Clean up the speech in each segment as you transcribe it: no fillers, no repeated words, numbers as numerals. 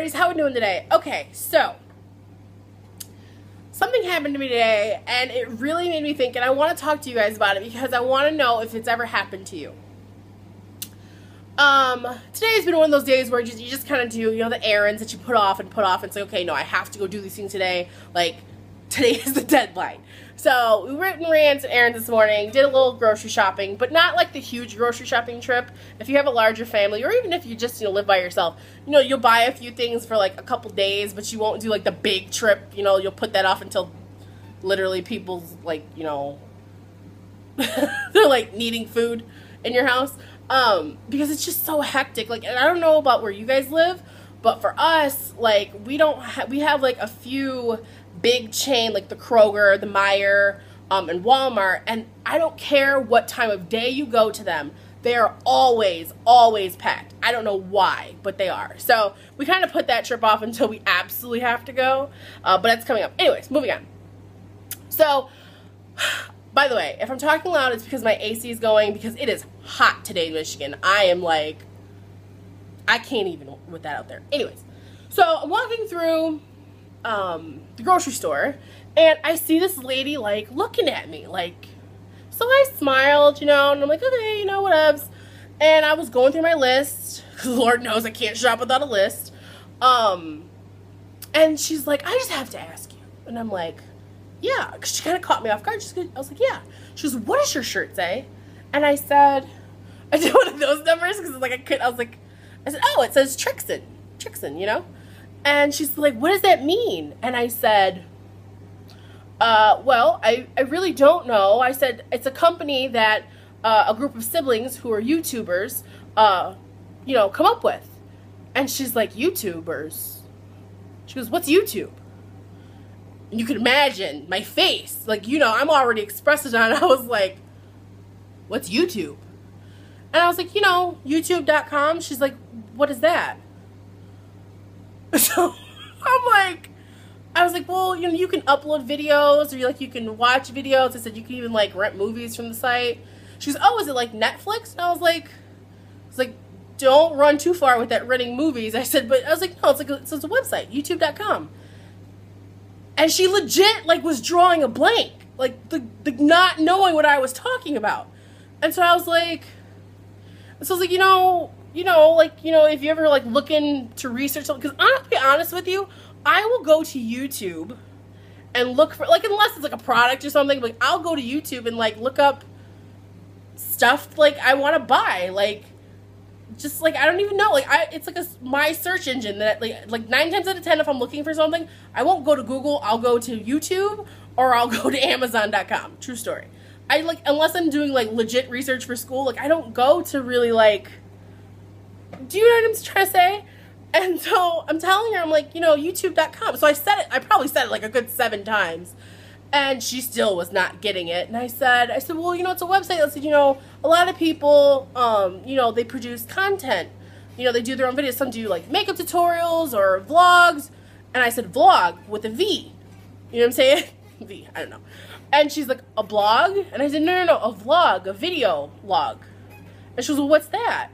Roadies, how are we doing today? Okay, so something happened to me today and it really made me think, and I want to talk to you guys about it because I want to know if it's ever happened to you. Today's been one of those days where you just kind of do, you know, the errands that you put off and say, okay, no, I have to go do these things today. Like, today is the deadline. So we went and ran some errands this morning, did a little grocery shopping, but not like the huge grocery shopping trip. If you have a larger family, or even if you just, you know, live by yourself, you know, you'll buy a few things for like a couple days, but you won't do like the big trip. You know, you'll put that off until literally people's like, you know, they're like needing food in your house. Because it's just so hectic. Like, and I don't know about where you guys live, but for us, like, we have like a few big chain, like the Kroger, the Meijer, and Walmart, and I don't care what time of day you go to them, they are always packed. I don't know why, but they are. So we kind of put that trip off until we absolutely have to go, but that's coming up. Anyways, moving on. So, by the way, if I'm talking loud, it's because my AC is going, because it is hot today in Michigan. I am like, I can't even with that out there. Anyways, so I'm walking through the grocery store, and I see this lady, like, looking at me, like, so I smiled, you know, and I'm like, okay, you know, whatevs. And I was going through my list, because Lord knows I can't shop without a list, and she's like, I just have to ask you. And I'm like, yeah, because she kind of caught me off guard. I was like, yeah. She goes, what does your shirt say? And I said, I did one of those numbers, because like I said, oh, it says Trixon, you know? And she's like, what does that mean? And I said, well, I really don't know. I said, it's a company that a group of siblings who are YouTubers, you know, come up with. And she's like, YouTubers? She goes, what's YouTube? And you can imagine my face. Like, you know, I'm already expressive on. I was like, what's YouTube? And I was like, you know, youtube.com. She's like, what is that? So I was like, well, you know, you can upload videos, or like you can watch videos. I said you can even like rent movies from the site. She goes, oh, is it like Netflix? And I was like, don't run too far with that renting movies. I said, but I was like, no, it's a website, youtube.com. And she legit like was drawing a blank, like the not knowing what I was talking about. And so I was like, you know, like, you know, if you ever like looking to research something, because I'm gonna be honest with you, I will go to YouTube and look for, like, unless it's like a product or something, like I'll go to YouTube and like look up stuff like I want to buy, like, just like, I don't even know, like, it's like my search engine that like 9 times out of 10, if I'm looking for something, I won't go to Google, I'll go to YouTube, or I'll go to Amazon.com. True story. I like, unless I'm doing like legit research for school, like I don't go to really like, do you know what I'm trying to say? And so I'm telling her, I'm like, you know, youtube.com. So I probably said it like a good 7 times. And she still was not getting it. And I said, well, you know, it's a website. I said, you know, a lot of people, you know, they produce content. You know, they do their own videos. Some do like makeup tutorials or vlogs. And I said, vlog with a V. You know what I'm saying? V, I don't know. And she's like, a blog? And I said, no, a vlog, a video log. And she goes, well, what's that?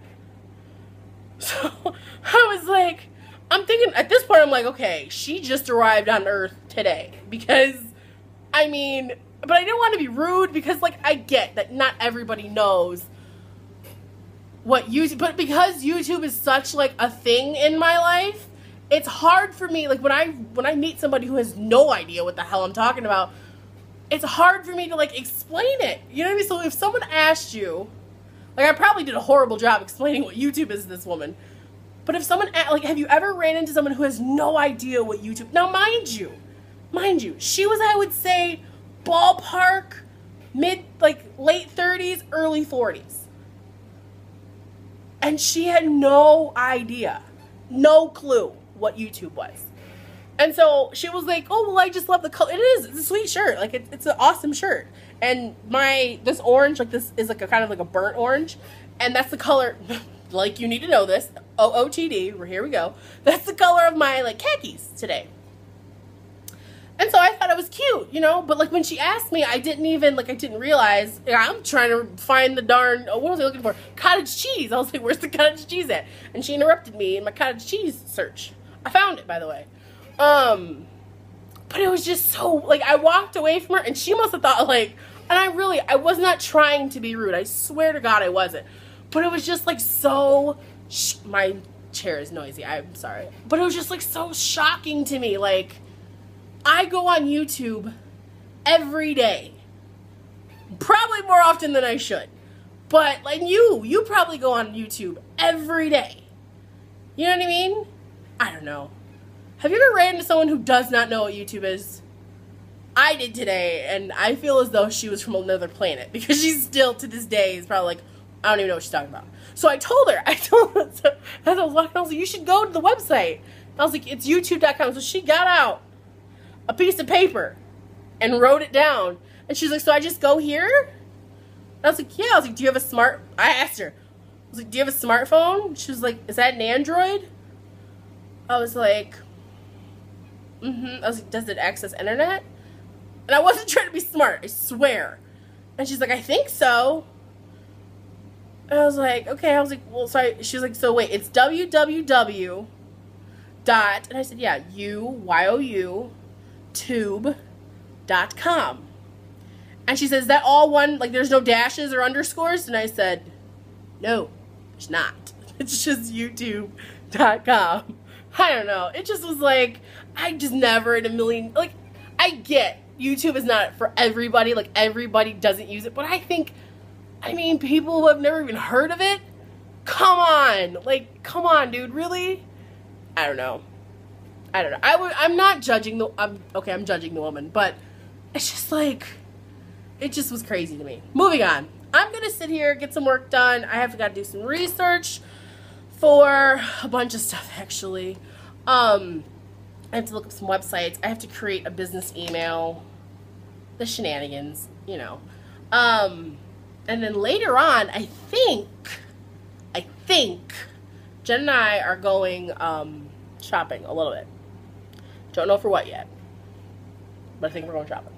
So I was like, I'm thinking, at this point, I'm like, okay, she just arrived on Earth today. Because, I mean, but I didn't want to be rude, because, like, I get that not everybody knows what YouTube, but because YouTube is such, like, a thing in my life, it's hard for me, like, when I meet somebody who has no idea what the hell I'm talking about, it's hard for me to, like, explain it. You know what I mean? So if someone asked you, like, I probably did a horrible job explaining what YouTube is to this woman. But if someone, like, have you ever ran into someone who has no idea what YouTube... Now, mind you, she was, I would say, ballpark, late 30s, early 40s. And she had no idea, no clue what YouTube was. And so she was like, oh, well, I just love the color. It's a sweet shirt. Like, it's an awesome shirt. And this orange, like, this is like a kind of like a burnt orange. And that's the color, like, you need to know this. OOTD, here we go. That's the color of my, like, khakis today. And so I thought it was cute, you know? But, like, when she asked me, I didn't realize, I'm trying to find the darn, what was I looking for? Cottage cheese. I was like, where's the cottage cheese at? And she interrupted me in my cottage cheese search. I found it, by the way. But it was just so, like, I walked away from her, and she must have thought, like, and I was not trying to be rude. I swear to God I wasn't. But it was just, like, so, my chair is noisy. I'm sorry. But it was just, like, so shocking to me. Like, I go on YouTube every day. Probably more often than I should. But, like, you probably go on YouTube every day. You know what I mean? I don't know. Have you ever ran into someone who does not know what YouTube is? I did today, and I feel as though she was from another planet, because she's still, to this day, is probably like, I don't even know what she's talking about. So I told her, as I was walking, I was like, you should go to the website. I was like, it's youtube.com. So she got out a piece of paper and wrote it down. And she's like, so I just go here? And I was like, yeah. I was like, do you have a I asked her. I was like, do you have a smartphone? She was like, is that an Android? I was like, I was like, does it access internet? And I wasn't trying to be smart, I swear. And she's like, I think so. And I was like, okay. I was like, well, sorry. She was like, so wait, it's www. And I said, yeah, YOU tube.com. And she says, is that all one, like there's no dashes or underscores? And I said, no, it's not. It's just youtube.com. I don't know. It just was like, I just never in a million, like, I get YouTube is not for everybody. Like, everybody doesn't use it. But I mean, people who have never even heard of it, come on. Like, come on, dude. Really? I don't know. I'm not judging I'm judging the woman. But it's just like, it just was crazy to me. Moving on. I'm going to sit here, get some work done. I have got to do some research for a bunch of stuff, actually. I have to look up some websites. I have to create a business email. The shenanigans, you know. And then later on, I think, Jen and I are going shopping a little bit. Don't know for what yet. But I think we're going shopping.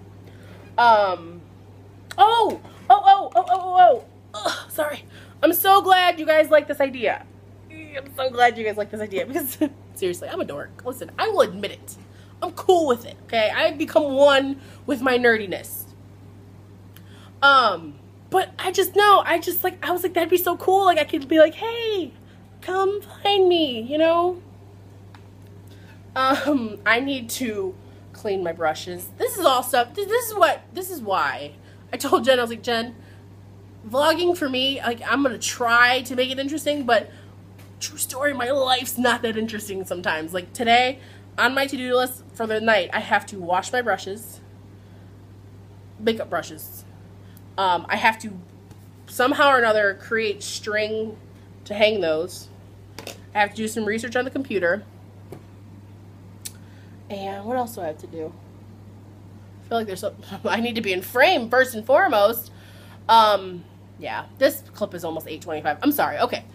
Sorry. I'm so glad you guys like this idea. I'm so glad you guys like this idea, because seriously, I'm a dork. Listen, I will admit it. I'm cool with it, okay? I've become one with my nerdiness. But I was like, that'd be so cool. Like, I could be like, hey, come find me, you know? I need to clean my brushes. This is all stuff, this is why. I told Jen, I was like, Jen, vlogging for me, like, I'm gonna try to make it interesting, but true story, my life's not that interesting sometimes. Like, today, on my to-do list for the night, I have to wash my brushes, makeup brushes. I have to somehow or another create string to hang those. I have to do some research on the computer. And what else do I have to do? I feel like there's I need to be in frame first and foremost. Yeah, this clip is almost 8:25. I'm sorry. Okay,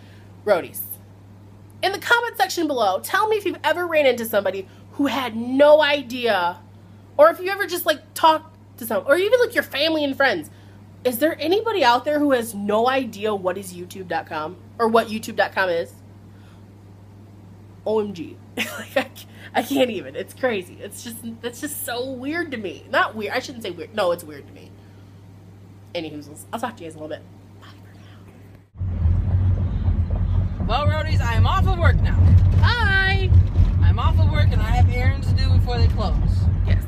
Roadies. In the comment section below, tell me if you've ever ran into somebody who had no idea, or if you ever just like talked to someone, or even like your family and friends. Is there anybody out there who has no idea what is youtube.com or what youtube.com is? OMG. Like, I can't even. It's crazy. That's just so weird to me. Not weird. I shouldn't say weird. No, it's weird to me. Anywho, I'll talk to you guys in a little bit. Well, Roadies, I am off of work now. Hi! I'm off of work and I have errands to do before they close. Yes.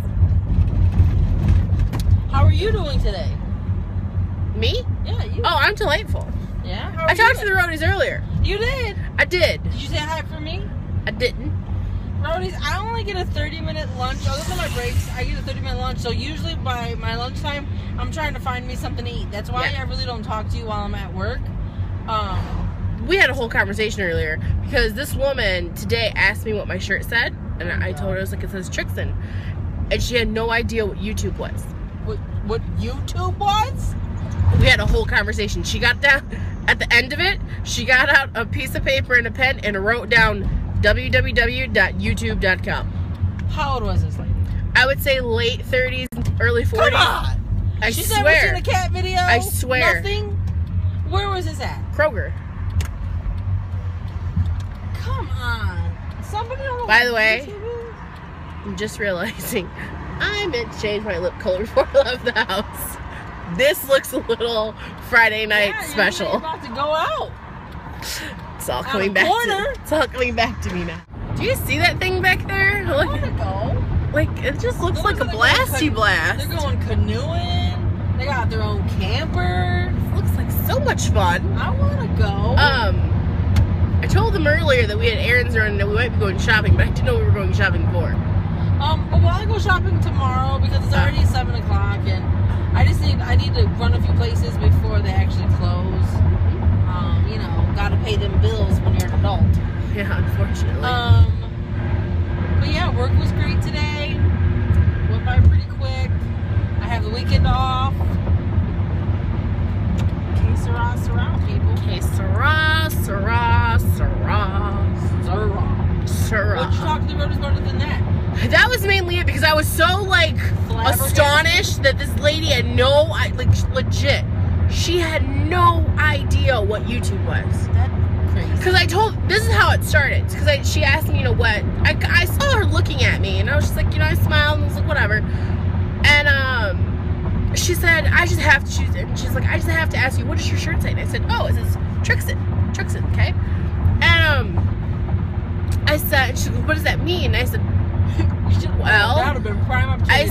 How are you doing today? Me? Yeah, you. Oh, I'm delightful. Yeah? I talked to the Roadies earlier. You did? I did. Did you say hi for me? I didn't. Roadies, I only get a 30-minute lunch. Other than my breaks, I get a 30-minute lunch. So usually by my lunchtime, I'm trying to find me something to eat. That's why I really don't talk to you while I'm at work. We had a whole conversation earlier because this woman today asked me what my shirt said, and I told her, I was like, it says Trixon, and she had no idea what YouTube was. What YouTube was? We had a whole conversation. She got down at the end of it. She got out a piece of paper and a pen and wrote down www.youtube.com. How old was this lady? I would say late 30s, early 40s. Come on! I She's swear. never seen a cat video? I swear. Nothing? Where was this at? Kroger. Come on. somebody know By the way, YouTube is? I'm just realizing I meant to change my lip color before I left the house. This looks a little Friday night special. You're about to go out. It's all coming back. It's all coming back to me now. Do you see that thing back there? I want to go. Like it just looks like a blasty blast. They're going canoeing. They got their own camper. It looks like so much fun. I want to go. I told them earlier that we had errands to run and that we might be going shopping, but I didn't know we were going shopping for. But we'll go shopping tomorrow because it's already 7 o'clock and I need to run a few places before they actually close. You know, gotta pay them bills when you're an adult. Yeah, unfortunately. But yeah, work was great today. Went by pretty quick. I have the weekend off. Que sera, sera, people. Que sera, sera, sera. Sera. What'd you talk to the roadies about than that? That was mainly it because I was so like astonished that this lady had legit, she had no idea what YouTube was. That's crazy. Because this is how it started. Because she asked me, you know what, I saw her looking at me and I was just like, you know, I smiled and I was like, whatever. And she said, she's like, I just have to ask you, what does your shirt say? And I said, oh, it says Trixit, okay? And I said, she goes, what does that mean? And I said, well, that would have been prime opportunity.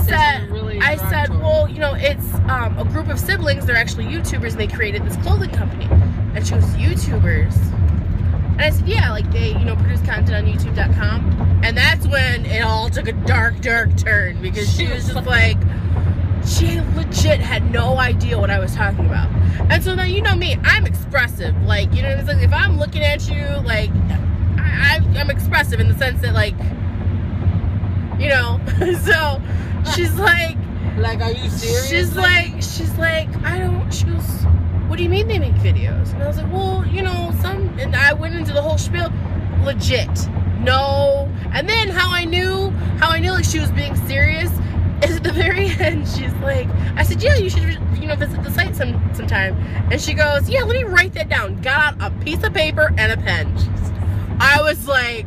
I said, well, you know, it's a group of siblings. They're actually YouTubers, and they created this clothing company. And she goes, YouTubers? And I said, yeah, like they, you know, produce content on YouTube.com. And that's when it all took a dark, dark turn because she was just like, she legit had no idea what I was talking about. And so now, you know me, I'm expressive. Like, you know, it's like if I'm looking at you, like, I'm expressive in the sense that, like, you know, so she's like, are you serious? She's like, she goes, what do you mean they make videos? And I was like, well, you know, and I went into the whole spiel, legit, no. And then how I knew like she was being serious is at the very end, she's like, I said, yeah, you should, you know, visit the site sometime. And she goes, yeah, let me write that down. Got out a piece of paper and a pen. I was like,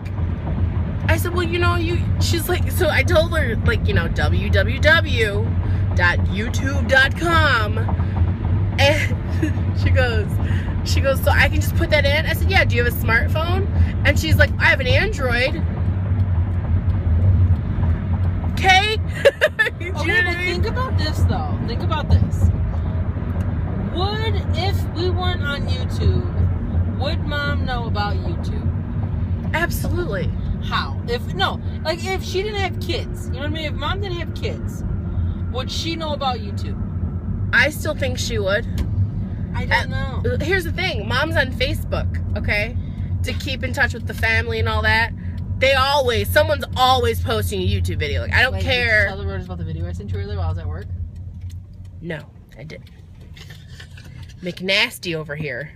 I said, well, you know, she's like, so I told her, like, you know, www.youtube.com. And she goes, so I can just put that in? I said, yeah, do you have a smartphone? And she's like, I have an Android. Okay? Okay, but think about this, though. Think about this. If we weren't on YouTube, would Mom know about YouTube? Absolutely. How? If she didn't have kids, you know what I mean? If Mom didn't have kids, would she know about YouTube? I still think she would. I don't know. Here's the thing. Mom's on Facebook, okay? To keep in touch with the family and all that. Someone's always posting a YouTube video. Like, I don't care. Did you tell the roadies about the video I sent you earlier while I was at work? No, I didn't. McNasty over here.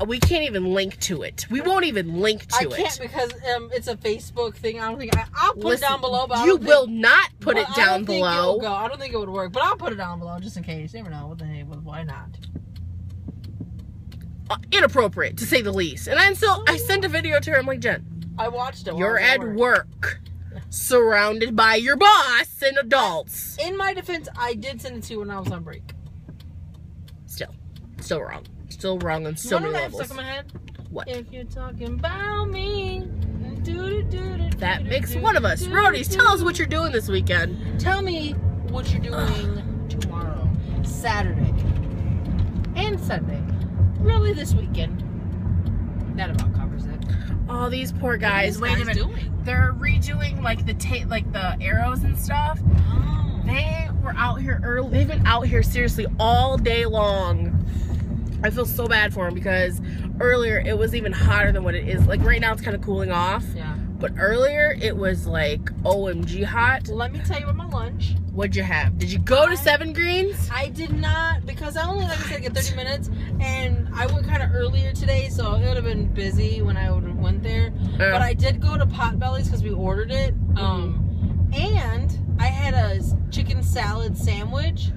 We can't even link to it. We won't even link to it. I can't because it's a Facebook thing. I don't think I'll put it down below. But you will not put it down below. I don't think it would work, but I'll put it down below just in case. You never know. What the heck? Why not? Inappropriate to say the least. And I sent a video to her. I'm like, Jen, I watched it. You're at work, surrounded by your boss and adults. In my defense, I did send it to you when I was on break. Still wrong. Still wrong on so many levels. Stuck in my head? What? If you're talking about me, that makes one of us. Roadies, tell us what you're doing this weekend. Tell me what you're doing tomorrow, Saturday, and Sunday. Really, this weekend. That about covers it. Oh, these poor guys. Wait a minute. Doing? They're redoing like the arrows and stuff. Oh. They were out here early. They've been out here seriously all day long. I feel so bad for them because earlier it was even hotter than what it is. Like right now it's kind of cooling off. Yeah. But earlier it was like OMG hot. Well, let me tell you about my lunch. What'd you have? Did you go to Seven Greens? I did not because I only, like I said, get 30 minutes. And I went kind of earlier today, so it would have been busy when I would have went there. But I did go to Potbelly's because we ordered it. And I had a chicken salad sandwich.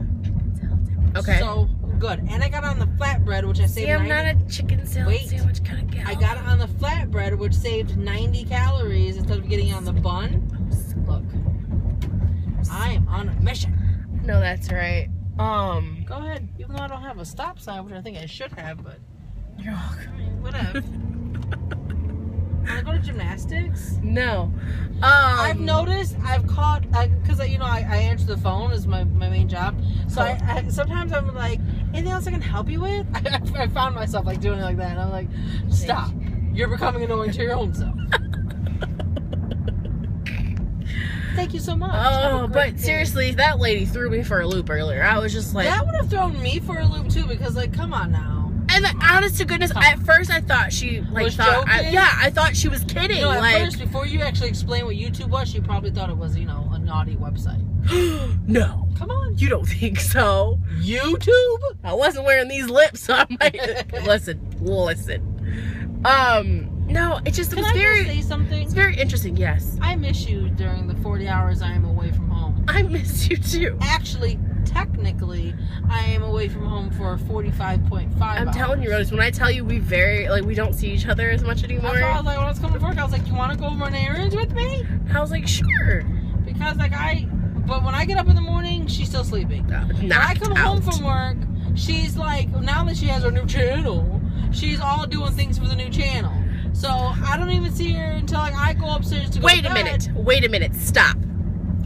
Okay. So Good. And I got on the flatbread, which I saved. See, I'm not a chicken salad sandwich kind of gal. I got it on the flatbread, which saved 90 calories instead of getting it on the bun. Look, I am on a mission. No, that's right. Go ahead. Even though I don't have a stop sign, which I think I should have, but You're welcome. I mean, whatever. Want to go to gymnastics? No. I've noticed, I've caught, because I answer the phone is my main job. So I sometimes I'm like, anything else I can help you with? I found myself like doing it like that. And I'm like, stop. You're becoming annoying to your own self. Thank you so much. Oh, but seriously, that lady threw me for a loop earlier. I was just like... That would have thrown me for a loop too, because like, come on now. And like, honest to goodness, at first I thought she like I thought she was kidding. No, at like first, before you actually explained what YouTube was, she probably thought it was, a naughty website. No. Come on. You don't think so? YouTube? I wasn't wearing these lips, so I might listen. No, it just was very. Can I just say something? It's very interesting. Yes. I miss you during the 40 hours I am away from home. I miss you too. Actually, technically, I am away from home for 45.5 I'm hours. telling you, Roadies, when I tell you we don't see each other as much anymore. That's why I was like, when I was coming to work, I was like, you want to go run errands with me? I was like, sure. Because but when I get up in the morning, she's still sleeping. When I come home from work, she's like, now that she has her new channel, she's all doing things for the new channel. So I don't even see her until like I go upstairs to go to bed. Wait a minute, stop.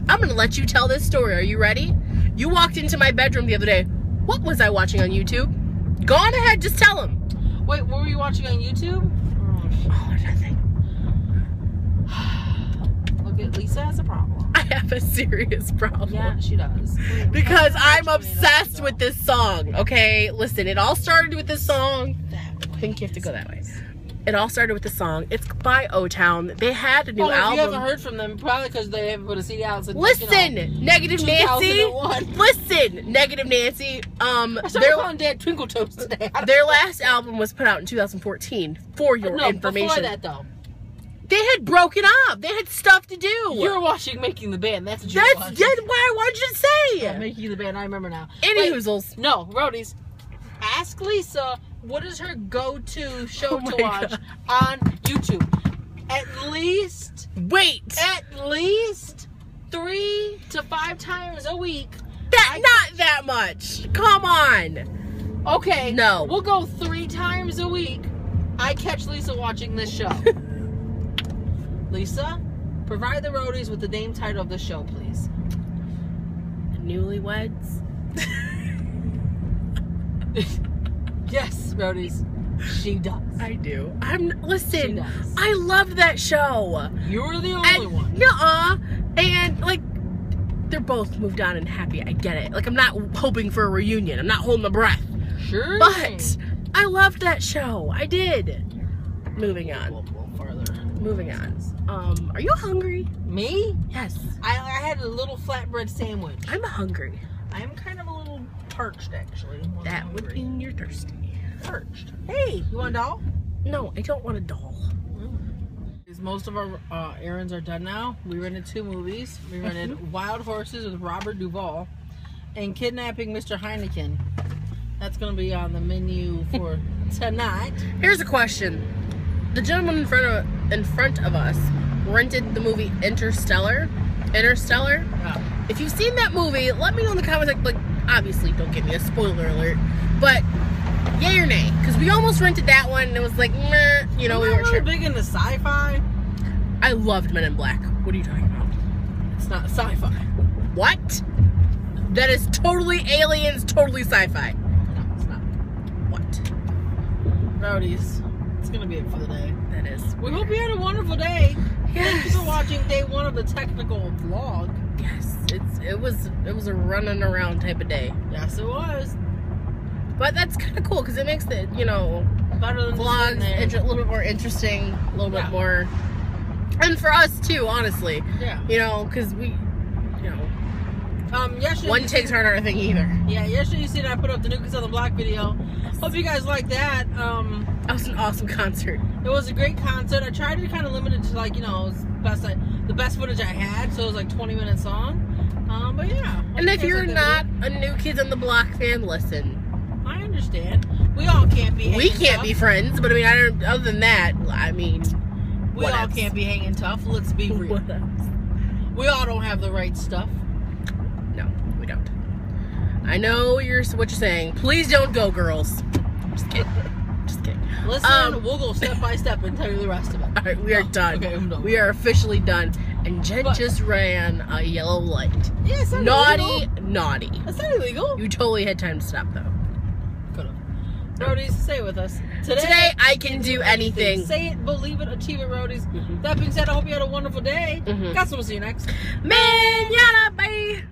I'm gonna let you tell this story. Are you ready? You walked into my bedroom the other day. What was I watching on YouTube? Go on ahead, just tell him. Wait, what were you watching on YouTube? Oh, nothing. Look, Lisa has a problem. I have a serious problem. Yeah, she does. Because I'm obsessed with this song, okay? Listen, it all started with this song. I think you have to go that way. It all started with the song. It's by O-Town. They had a new album. If you haven't heard from them, probably because they haven't put a CD out since, Listen, Negative Nancy. Listen, Negative Nancy. I started calling Dad Twinkle Toes today. Their last album was put out in 2014. For your information. Before that, though. They had broken up. They had stuff to do. You were watching Making the Band. That's what you were watching. That's why I wanted you to say. Yeah, Making the Band. I remember now. Hoozles. No, Roadies. Ask Lisa what is her go-to show to watch on YouTube. At least 3 to 5 times a week. Not that much. Come on. Okay. No. We'll go 3 times a week. I catch Lisa watching this show. Lisa, provide the Roadies with the name title of the show, please. Newlyweds. Yes, Roadies. She does. I do. Listen, I loved that show. You were the only one. Nuh-uh. And, like, they're both moved on and happy. I get it. Like, I'm not hoping for a reunion. I'm not holding my breath. Sure. But I loved that show. I did. Moving on. A little further. Moving on. Are you hungry? Me? Yes. I had a little flatbread sandwich. I'm hungry. I'm kind of a little parched, actually. That would mean you're thirsty. Parched. Hey, you want a doll? No, I don't want a doll. Most of our errands are done now. We rented 2 movies. We rented Wild Horses with Robert Duvall and Kidnapping Mr. Heineken. That's going to be on the menu for tonight. Here's a question. The gentleman in front of us rented the movie Interstellar. Oh. If you've seen that movie, let me know in the comments. Like, obviously, don't give me a spoiler alert, but yay or nay? Because we almost rented that one, and it was like, meh, we weren't sure. Big into sci-fi. I loved Men in Black. What are you talking about? It's not sci-fi. What? That is totally aliens, totally sci-fi. No, it's not. What? Roadies. It's gonna be it for the day. That is. We hope you had a wonderful day. Yes. Thank you for watching day 1 of the technical vlog. Yes, it was a running around type of day. Yes, it was. But that's kind of cool because it makes the better than vlogs a little bit more interesting, a little bit more, and for us too, honestly. Yeah. Because we, yesterday one takes heart on our thing either. Yeah, yesterday you seen I put up the New Kids on the Block video. Hope you guys like that. That was an awesome concert. It was a great concert. I tried to kind of limit it to the best footage I had, so it was like 20-minute song. But yeah. And if you're not a New Kids on the Block fan, listen. understand. We all can't be. We can't tough. be friends, but I mean, I don't. Other than that, I mean, we all can't be hanging tough. Let's be real. We all don't have the right stuff. No, we don't. I know what you're saying. Please don't go, girls. Just kidding. Just kidding. Listen, we'll go step by step and tell you the rest of it. All right, we are done. Okay, I'm done. We are officially done. And Jen just ran a yellow light. Yeah, it's not naughty, illegal. naughty. That's not illegal. You totally had time to stop, though. Could have. Roadies, stay with us. Today I can do anything. Say it, believe it, achieve it, Roadies. That being said, I hope you had a wonderful day. Guys, we'll see you next. Manana, bye.